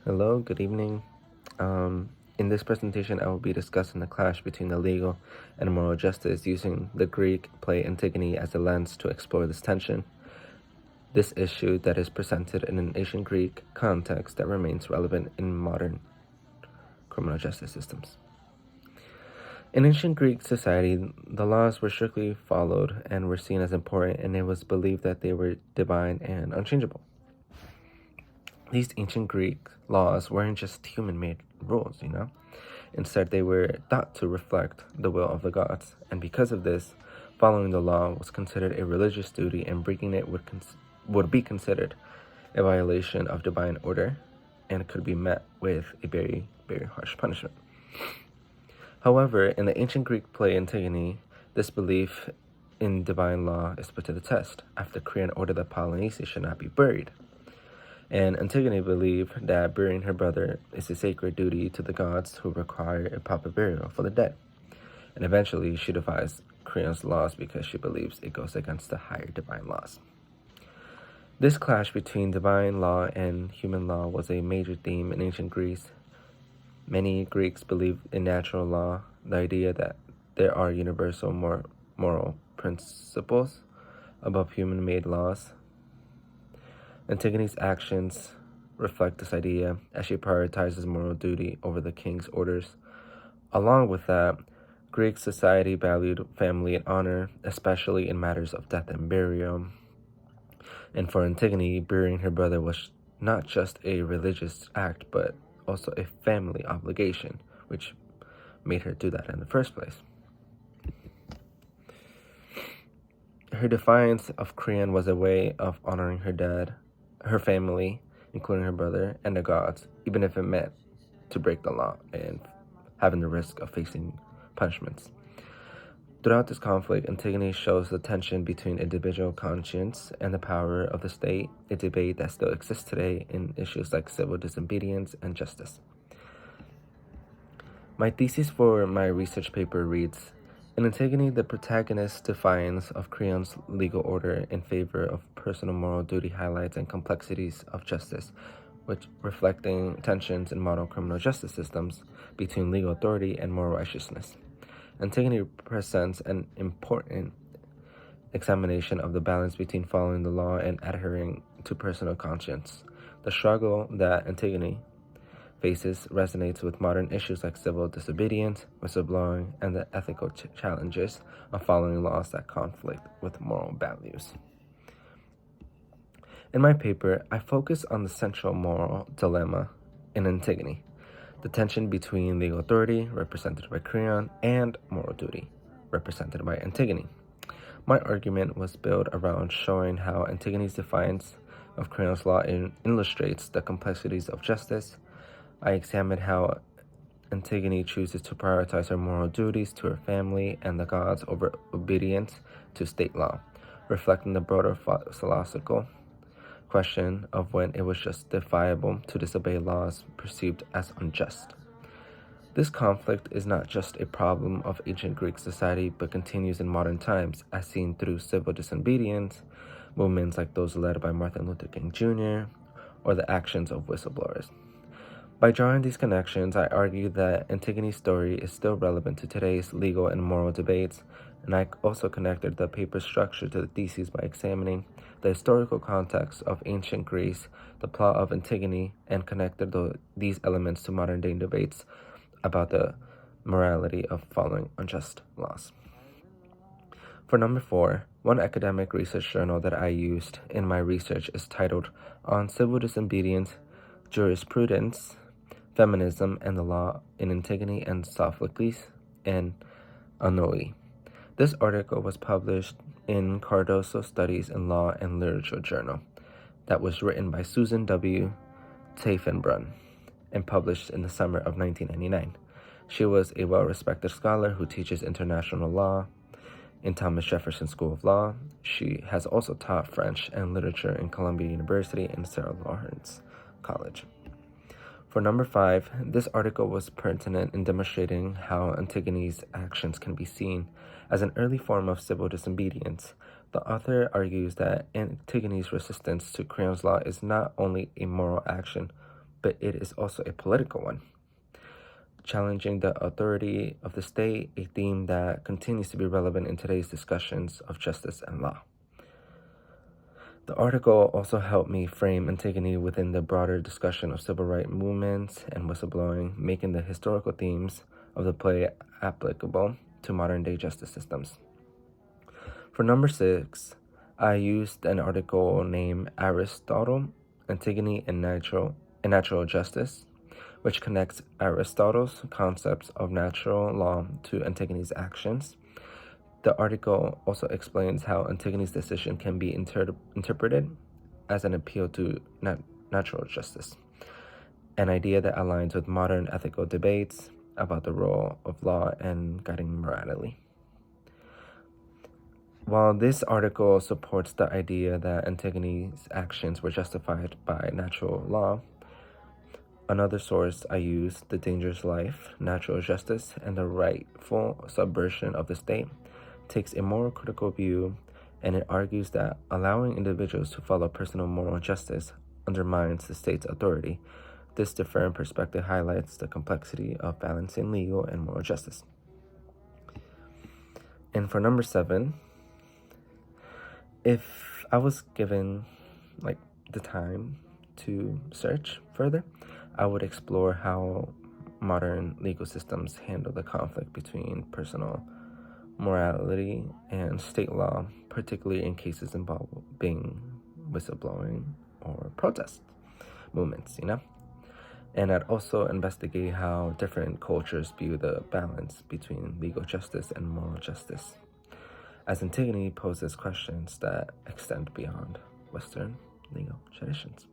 Hello, good evening. In this presentation, I will be discussing the clash between the legal and moral justice using the Greek play Antigone as a lens to explore this tension. This issue that is presented in an ancient Greek context that remains relevant in modern criminal justice systems. In ancient Greek society, the laws were strictly followed and were seen as important, and it was believed that they were divine and unchangeable. These ancient Greek laws weren't just human-made rules, Instead, they were thought to reflect the will of the gods, and because of this, following the law was considered a religious duty, and breaking it would be considered a violation of divine order, and could be met with a very, very harsh punishment. However, in the ancient Greek play Antigone, this belief in divine law is put to the test after Creon ordered that Polynices should not be buried. And Antigone believed that burying her brother is a sacred duty to the gods who require a proper burial for the dead. And eventually, she defies Creon's laws because she believes it goes against the higher divine laws. This clash between divine law and human law was a major theme in ancient Greece. Many Greeks believed in natural law, the idea that there are universal moral principles above human-made laws. Antigone's actions reflect this idea as she prioritizes moral duty over the king's orders. Along with that, Greek society valued family and honor, especially in matters of death and burial. And for Antigone, burying her brother was not just a religious act, but also a family obligation, which made her do that in the first place. Her defiance of Creon was a way of honoring her dad, her family, including her brother, and the gods, even if it meant to break the law and having the risk of facing punishments. Throughout this conflict, Antigone shows the tension between individual conscience and the power of the state, a debate that still exists today in issues like civil disobedience and justice. My thesis for my research paper reads, in Antigone, the protagonist's defiance of Creon's legal order in favor of personal moral duty highlights and complexities of justice, which reflecting tensions in modern criminal justice systems between legal authority and moral righteousness. Antigone presents an important examination of the balance between following the law and adhering to personal conscience. The struggle that Antigone faces resonates with modern issues like civil disobedience, whistleblowing, and the ethical challenges of following laws that conflict with moral values. In my paper, I focus on the central moral dilemma in Antigone, the tension between legal authority, represented by Creon, and moral duty, represented by Antigone. My argument was built around showing how Antigone's defiance of Creon's law illustrates the complexities of justice. I examined how Antigone chooses to prioritize her moral duties to her family and the gods over obedience to state law, reflecting the broader philosophical question of when it was justifiable to disobey laws perceived as unjust. This conflict is not just a problem of ancient Greek society, but continues in modern times, as seen through civil disobedience, movements like those led by Martin Luther King Jr., or the actions of whistleblowers. By drawing these connections, I argue that Antigone's story is still relevant to today's legal and moral debates, and I also connected the paper's structure to the thesis by examining the historical context of ancient Greece, the plot of Antigone, and connected these elements to modern-day debates about the morality of following unjust laws. For number 4, one academic research journal that I used in my research is titled On Civil Disobedience, Jurisprudence, Feminism, and the Law in Antigone and Sophocles and Oenoe. This article was published in Cardoso Studies in Law and Literature Journal that was written by Susan W. Tiefenbrun and published in the summer of 1999. She was a well-respected scholar who teaches international law in Thomas Jefferson School of Law. She has also taught French and literature in Columbia University and Sarah Lawrence College. For number 5, this article was pertinent in demonstrating how Antigone's actions can be seen as an early form of civil disobedience. The author argues that Antigone's resistance to Creon's law is not only a moral action, but it is also a political one, challenging the authority of the state, a theme that continues to be relevant in today's discussions of justice and law. The article also helped me frame Antigone within the broader discussion of civil rights movements and whistleblowing, making the historical themes of the play applicable to modern-day justice systems. For number 6, I used an article named Aristotle, Antigone and Natural Justice, which connects Aristotle's concepts of natural law to Antigone's actions. The article also explains how Antigone's decision can be interpreted as an appeal to natural justice, an idea that aligns with modern ethical debates about the role of law and guiding morality. While this article supports the idea that Antigone's actions were justified by natural law, another source I used, The Dangerous Life, Natural Justice, and the Rightful Subversion of the State, takes a more critical view, and it argues that allowing individuals to follow personal moral justice undermines the state's authority. This different perspective highlights the complexity of balancing legal and moral justice. And for number 7, if I was given the time to search further, I would explore how modern legal systems handle the conflict between personal morality and state law, particularly in cases involving whistleblowing or protest movements, And I'd also investigate how different cultures view the balance between legal justice and moral justice, as Antigone poses questions that extend beyond Western legal traditions.